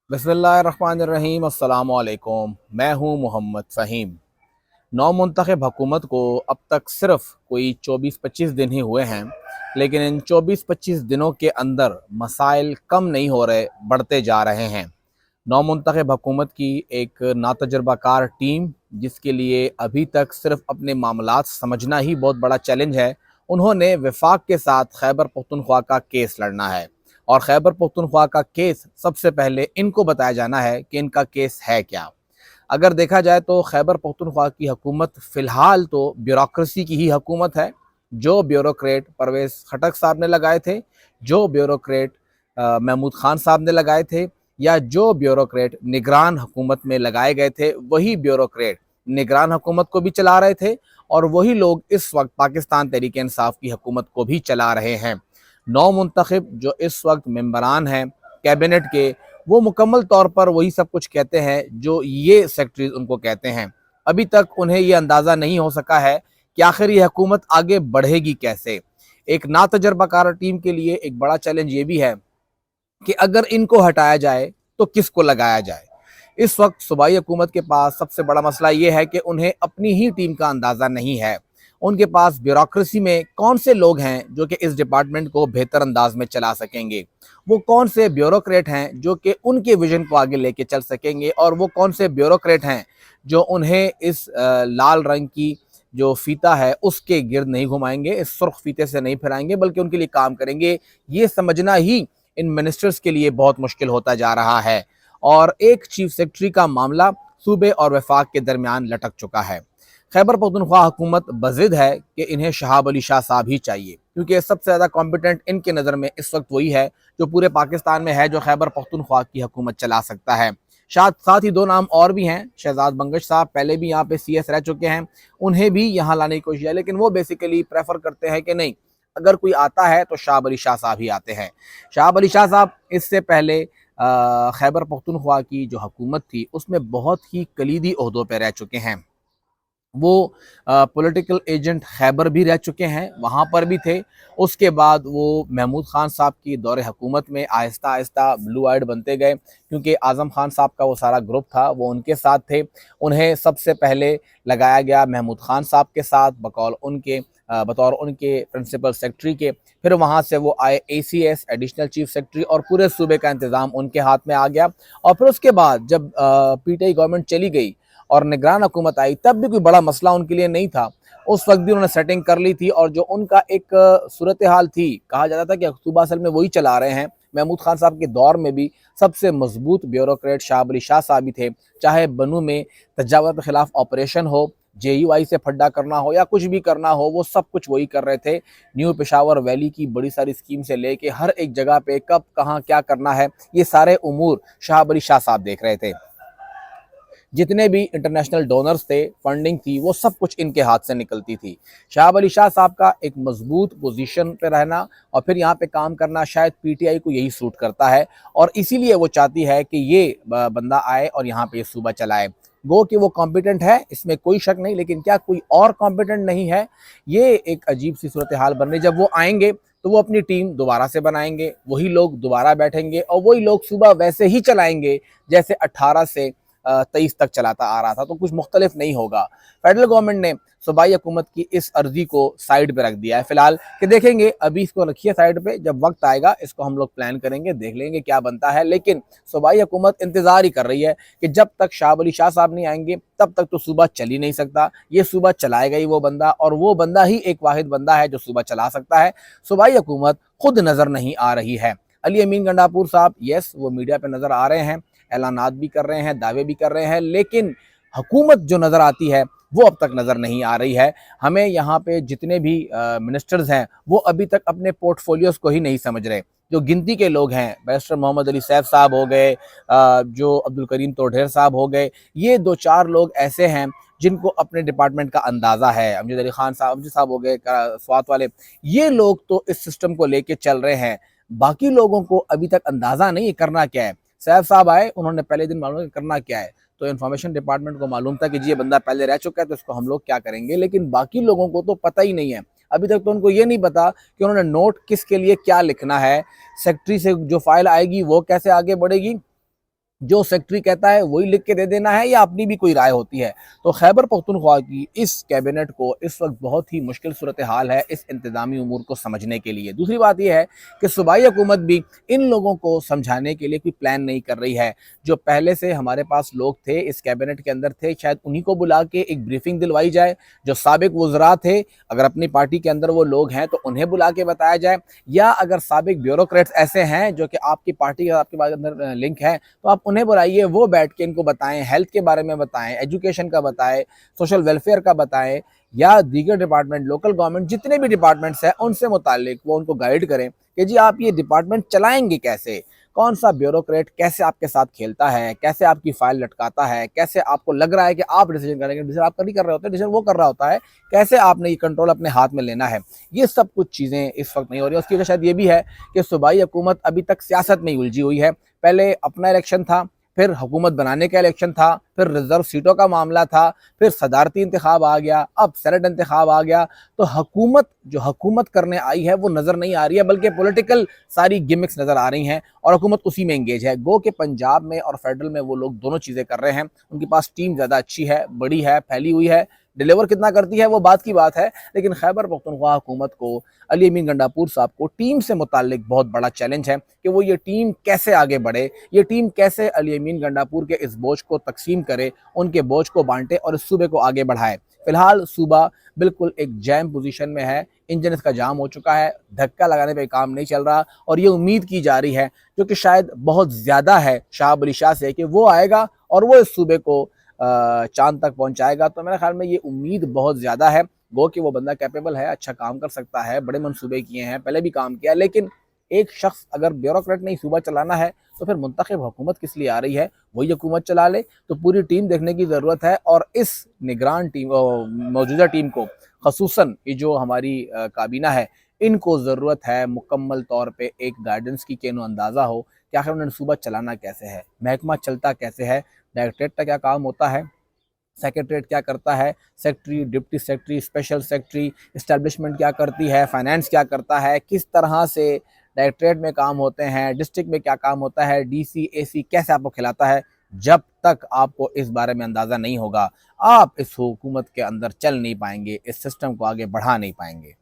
बिस्मिल्लाहिर्रहमानिर्रहीम अस्सलामुअलैकुम। मैं हूं मोहम्मद फ़हीम। नौ मुंतखब हुकूमत को अब तक सिर्फ कोई 24-25 दिन ही हुए हैं, लेकिन इन 24-25 दिनों के अंदर मसाइल कम नहीं हो रहे, बढ़ते जा रहे हैं। नौ मुंतखब हुकूमत की एक नातजुर्बाकार टीम, जिसके लिए अभी तक सिर्फ अपने मामलात समझना ही बहुत बड़ा चैलेंज है, उन्होंने वफाक के साथ खैबर पख्तूनख्वा का केस लड़ना है। और खैबर पख्तूनख्वा का केस सबसे पहले इनको बताया जाना है कि इनका केस है क्या। अगर देखा जाए तो खैबर पख्तूनख्वा की हुकूमत फ़िलहाल तो ब्यूरोक्रेसी की ही हुकूमत है। जो ब्यूरोक्रेट परवेज़ खटक साहब ने लगाए थे, जो ब्यूरोक्रेट महमूद खान साहब ने लगाए थे, या जो ब्यूरोक्रेट निगरान हुकूमत में लगाए गए थे, वही ब्यूरोक्रेट निगरान हुकूमत को भी चला रहे थे, और वही लोग इस वक्त पाकिस्तान तहरीक इंसाफ की हुकूमत को भी चला रहे हैं। नौ मुंतखब जो इस वक्त मेंबरान हैं कैबिनेट के, वो मुकम्मल तौर पर वही सब कुछ कहते हैं जो ये सेक्रेटरीज उनको कहते हैं। अभी तक उन्हें ये अंदाज़ा नहीं हो सका है कि आखिर ये हुकूमत आगे बढ़ेगी कैसे। एक नातजर्बाकार टीम के लिए एक बड़ा चैलेंज ये भी है कि अगर इनको हटाया जाए तो किसको लगाया जाए। इस वक्त सूबाई हुकूमत के पास सबसे बड़ा मसला ये है कि उन्हें अपनी ही टीम का अंदाज़ा नहीं है। उनके पास ब्यूरोक्रेसी में कौन से लोग हैं जो कि इस डिपार्टमेंट को बेहतर अंदाज में चला सकेंगे, वो कौन से ब्यूरोक्रेट हैं जो कि उनके विजन को आगे लेके चल सकेंगे, और वो कौन से ब्यूरोक्रेट हैं जो उन्हें इस लाल रंग की जो फीता है उसके गिर्द नहीं घुमाएंगे, इस सुर्ख फीते से नहीं फिराएंगे, बल्कि उनके लिए काम करेंगे। ये समझना ही इन मिनिस्टर्स के लिए बहुत मुश्किल होता जा रहा है। और एक चीफ सेक्रेटरी का मामला सूबे और वफाक के दरमियान लटक चुका है। खैबर पख्तूनख्वा हुकूमत बज़िद है कि इन्हें शहाब अली शाह साहब ही चाहिए, क्योंकि सबसे ज़्यादा कॉम्पिटेंट इनके नज़र में इस वक्त वही है जो पूरे पाकिस्तान में है, जो खैबर पख्तूनख्वा की हुकूमत चला सकता है। साथ ही दो नाम और भी हैं। शहजाद बंगश साहब पहले भी यहाँ पे CS रह चुके हैं, उन्हें भी यहाँ लाने की कोशिश है, लेकिन वो बेसिकली प्रेफर करते हैं कि नहीं, अगर कोई आता है तो शाह अली शाह साहब ही आते हैं। शाह अली शाह साहब इससे पहले खैबर पख्तूनख्वा की जो हुकूमत थी उसमें बहुत ही कलीदी ओहदों पर रह चुके हैं। वो पॉलिटिकल एजेंट खैबर भी रह चुके हैं, वहाँ पर भी थे। उसके बाद वो महमूद खान साहब की दौरे हुकूमत में आहिस्ता आहिस्ता ब्लू आइड बनते गए, क्योंकि आज़म खान साहब का वो सारा ग्रुप था, वो उनके साथ थे। उन्हें सबसे पहले लगाया गया महमूद खान साहब के साथ बतौर उनके प्रिंसिपल सेक्रेटरी के। फिर वहाँ से वो आए ACS एडिशनल चीफ सेक्रेटरी, और पूरे सूबे का इंतज़ाम उनके हाथ में आ गया। और फिर उसके बाद जब PTI गवर्नमेंट चली गई और निगरान हुकूमत आई, तब भी कोई बड़ा मसला उनके लिए नहीं था। उस वक्त भी उन्होंने सेटिंग कर ली थी, और जो उनका एक सूरत हाल थी, कहा जाता था कि सूबा असल में वही चला रहे हैं। महमूद खान साहब के दौर में भी सबसे मजबूत ब्यूरोक्रेट शाह अली शाह साहब ही थे। चाहे बनू में तजावत के खिलाफ ऑपरेशन हो, JUI से फड्डा करना हो, या कुछ भी करना हो, वो सब कुछ वही कर रहे थे। न्यू पेशावर वैली की बड़ी सारी स्कीम से लेके हर एक जगह पे कब कहाँ क्या करना है, ये सारे उमूर शाह अली शाह साहब देख रहे थे। जितने भी इंटरनेशनल डोनर्स थे, फंडिंग थी, वो सब कुछ इनके हाथ से निकलती थी। शाह अली शाह साहब का एक मजबूत पोजीशन पे रहना और फिर यहाँ पे काम करना शायद PTI को यही सूट करता है, और इसीलिए वो चाहती है कि ये बंदा आए और यहाँ पे सूबा चलाए। गो कि वो कॉम्पिटेंट है, इसमें कोई शक नहीं, लेकिन क्या कोई और कॉम्पिटेंट नहीं है? ये एक अजीब सी सूरत हाल बन रही। जब वो आएंगे तो वो अपनी टीम दोबारा से बनाएंगे, वही लोग दोबारा बैठेंगे, और वही लोग सूबा वैसे ही चलाएंगे जैसे 18 से 23 तक चलाता आ रहा था। तो कुछ मुख्तलिफ नहीं होगा। फेडरल गवर्नमेंट ने सूबाई हुकूमत की इस अर्जी को साइड पे रख दिया है फिलहाल, कि देखेंगे, अभी इसको रखिए साइड पे, जब वक्त आएगा इसको हम लोग प्लान करेंगे, देख लेंगे क्या बनता है। लेकिन सूबाई हुकूमत इंतजार ही कर रही है कि जब तक शाह अली शाह साहब नहीं आएंगे तब तक तो सूबा चल ही नहीं सकता। ये सूबा चलाएगा ही वो बंदा, और वो बंदा ही एक वाहिद बंदा है जो सूबा चला सकता है। सूबाई हुकूमत खुद नजर नहीं आ रही है। अली अमीन गंडापुर साहब, यस, वो मीडिया पे नजर आ रहे हैं, ऐलानात भी कर रहे हैं, दावे भी कर रहे हैं, लेकिन हुकूमत जो नज़र आती है वो अब तक नज़र नहीं आ रही है। हमें यहाँ पे जितने भी मिनिस्टर्स हैं वो अभी तक अपने पोर्टफोलियोज को ही नहीं समझ रहे। जो गिनती के लोग हैं, बैरिस्टर मोहम्मद अली सैफ साहब हो गए, जो अब्दुल करीम तोढ़ेर साहब हो गए, ये 2-4 लोग ऐसे हैं जिनको अपने डिपार्टमेंट का अंदाज़ा है। अमजद अली खान साहब, अमजद साहब हो गए स्वात वाले, ये लोग तो इस सिस्टम को लेके चल रहे हैं। बाकी लोगों को अभी तक अंदाज़ा नहीं करना क्या है। सैफ साहब आए, उन्होंने पहले दिन मालूम करना क्या है, तो इन्फॉर्मेशन डिपार्टमेंट को मालूम था कि जी ये बंदा पहले रह चुका है तो इसको हम लोग क्या करेंगे, लेकिन बाकी लोगों को तो पता ही नहीं है। अभी तक तो उनको ये नहीं पता कि उन्होंने नोट किसके लिए क्या लिखना है, सेक्रेटरी से जो फाइल आएगी वो कैसे आगे बढ़ेगी, जो सेक्रेटरी कहता है वही लिख के दे देना है या अपनी भी कोई राय होती है। तो खैबर पख्तूनख्वा की इस कैबिनेट को इस वक्त बहुत ही मुश्किल सूरत हाल है इस इंतजामी उमूर को समझने के लिए। दूसरी बात यह है कि सूबाई हुकूमत भी इन लोगों को समझाने के लिए कोई प्लान नहीं कर रही है। जो पहले से हमारे पास लोग थे, इस कैबिनेट के अंदर थे, शायद उन्हीं को बुला के एक ब्रीफिंग दिलवाई जाए। जो साबिक वज़रा थे, अगर अपनी पार्टी के अंदर वो लोग हैं तो उन्हें बुला के बताया जाए, या अगर साबिक ब्यूरोक्रेट्स ऐसे हैं जो कि आपकी पार्टी का आपके अंदर लिंक है तो आप उन्हें बुलाइए, वो बैठ के इनको बताएं, हेल्थ के बारे में बताएं, एजुकेशन का बताएं, सोशल वेलफेयर का बताएं, या दीगर डिपार्टमेंट, लोकल गवर्नमेंट जितने भी डिपार्टमेंट्स हैं उनसे मुतालिक वो उनको गाइड करें कि जी आप ये डिपार्टमेंट चलाएंगे कैसे, कौन सा ब्यूरोक्रेट कैसे आपके साथ खेलता है, कैसे आपकी फाइल लटकाता है, कैसे आपको लग रहा है कि आप डिसीजन करेंगे, डिसीजन आप नहीं कर रहे होते, डिसीजन वो कर रहा होता है, कैसे आपने ये कंट्रोल अपने हाथ में लेना है। ये सब कुछ चीज़ें इस वक्त नहीं हो रही। उसकी वजह शायद ये भी है कि सूबाई हुकूमत अभी तक सियासत में उलझी हुई है। पहले अपना इलेक्शन था, फिर हुकूमत बनाने का इलेक्शन था, फिर रिजर्व सीटों का मामला था, फिर सदारती इंतखाब आ गया, अब सेनेट इंतखाब आ गया। तो हुकूमत जो हुकूमत करने आई है वो नज़र नहीं आ रही है, बल्कि पॉलिटिकल सारी गिमिक्स नज़र आ रही हैं और हुकूमत उसी में इंगेज है। गो के पंजाब में और फेडरल में वो लोग दोनों चीज़ें कर रहे हैं। उनके पास टीम ज़्यादा अच्छी है, बड़ी है, फैली हुई है। डिलीवर कितना करती है वो बात की बात है, लेकिन खैबर पख्तूनख्वा हुकूमत को, अली अमीन गंडापुर साहब को टीम से मुताल्लिक बहुत बड़ा चैलेंज है कि वो ये टीम कैसे आगे बढ़े, ये टीम कैसे अली अमीन गंडापुर के इस बोझ को तकसीम करे, उनके बोझ को बांटे और इस सूबे को आगे बढ़ाए। फिलहाल सूबा बिल्कुल एक जैम पोजीशन में है, इंजन इसका जाम हो चुका है, धक्का लगाने पे काम नहीं चल रहा और ये उम्मीद की जा रही है, जो कि शायद बहुत ज़्यादा है शाह अली शाह से, कि वो आएगा और वो इस सूबे को चांद तक पहुंचाएगा। तो मेरे ख्याल में ये उम्मीद बहुत ज़्यादा है। गो कि वो बंदा कैपेबल है, अच्छा काम कर सकता है, बड़े मंसूबे किए हैं, पहले भी काम किया, लेकिन एक शख्स अगर ब्यूरोक्रेट नहीं सूबा चलाना है तो फिर मुंतखब हुकूमत किस लिए आ रही है, वही हुकूमत चला ले। तो पूरी टीम देखने की ज़रूरत है और इस निगरान टीम, मौजूदा टीम को, खसूसन ये जो हमारी काबीना है, इनको ज़रूरत है मुकम्मल तौर पे एक गाइडेंस की, कि इन्हें अंदाज़ा हो कि आखिर उन्हें सूबा चलाना कैसे है, महकमा चलता कैसे है, डायरेक्टरेट का क्या काम होता है, सेक्रेटरीट क्या करता है, secretary, deputy secretary, special secretary, establishment क्या करती है, फाइनेंस क्या करता है, किस तरह से डायरेक्टरेट में काम होते हैं, डिस्ट्रिक्ट में क्या काम होता है, डीसी एसी कैसे आपको खिलाता है। जब तक आपको इस बारे में अंदाज़ा नहीं होगा, आप इस हुकूमत के अंदर चल नहीं पाएंगे, इस सिस्टम को आगे बढ़ा नहीं पाएंगे।